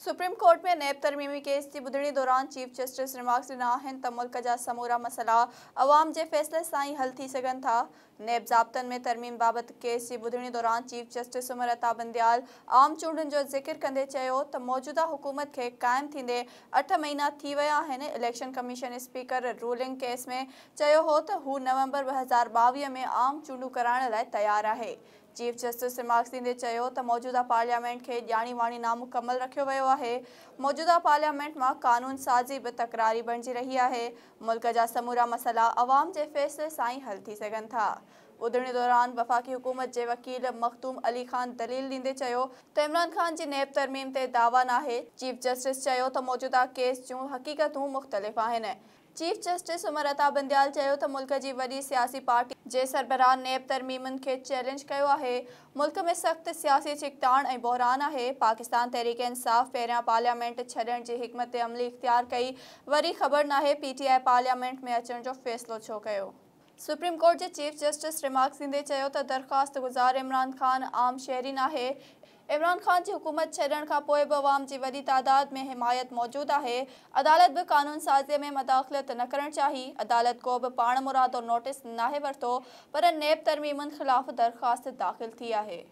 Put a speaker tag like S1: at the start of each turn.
S1: Supreme court में नैब तरमीमी case की ॿुधणी दौरान चीफ जस्टिस रिमार्क्स ॾिना आहिनि त मुल्क जा समूरा मसइला अवाम जे फ़ैसिले सां ई हल थी सघनि था। नैब ज़ाब्तनि में तरमीम बाबति केस की ॿुधणी दौरान चीफ जस्टिस उमर अता बंदियाल आम चूंडुनि जो ज़िक्र कंदे चयो त मौजूदा हुकूमत खे क़ाइमु थींदे 8 महीना थी विया आहिनि। Election commission speaker ruling case में चयो हो त हू नवंबर 2022 में आम चूंडूं कराइण लाइ तयारु आहे। चीफ जस्टिस रिमार्क्स ॾींदे चयो त मौजूदा पार्लियामेंट खे ॼाणी वाणी नामुकम्मल रखियो वियो आहे। मौजूदा पार्लियामेंट मां कानून साज़ी बि तकरारी बणिजी रही आहे। मुल्क जा समूरा मसइला अवाम जे फ़ैसिले सां ई हल थी सघनि था। ॿुधणी दौरान वफ़ाक़ी हुकूमत जे वकील मखदूम अली ख़ान दलील ॾींदे चयो त इमरान ख़ान जी नैब तरमीम ते दावा नाहे। चीफ जस्टिस चयो त मौजूदा केस जूं हक़ीक़तूं मुख़्तलिफ़ आहिनि। चीफ जस्टिस उमर अता बंदियाल चयो त मुल्क जी वॾी सियासी पार्टी जे सरबराह नैब तरमीमनि खे चैलेंज कयो आहे। मुल्क में सख़्त सियासी छिकताण ऐं बहरान आहे। पाकिस्तान तहरीक इंसाफ़ पहिरियां पार्लियामेंट छॾण जी हिकमत अमली इख़्तियार कई, वरी ख़बर नाहे PTI पार्लियामेंट में अचण जो फ़ैसिलो छो कयो। सुप्रीम कोर्ट जे चीफ जस्टिस रिमार्क्स ॾींदे चयो त दरख़्वास्त गुज़ार इमरान ख़ान आम शहरी नाहे। इमरान ख़ान जी हुकूमत छॾण खां पोइ बि अवाम जी वॾी तादाद में हिमायत मौजूदु आहे। अदालत बि कानून साज़ीअ में मदाख़लत न करणु चाही। अदालत को बि पाण मुरादो नोटिस नाहे वरितो, पर नैब तरमीमनि ख़िलाफ़ दरख़्वास्त दाख़िल थी आहे।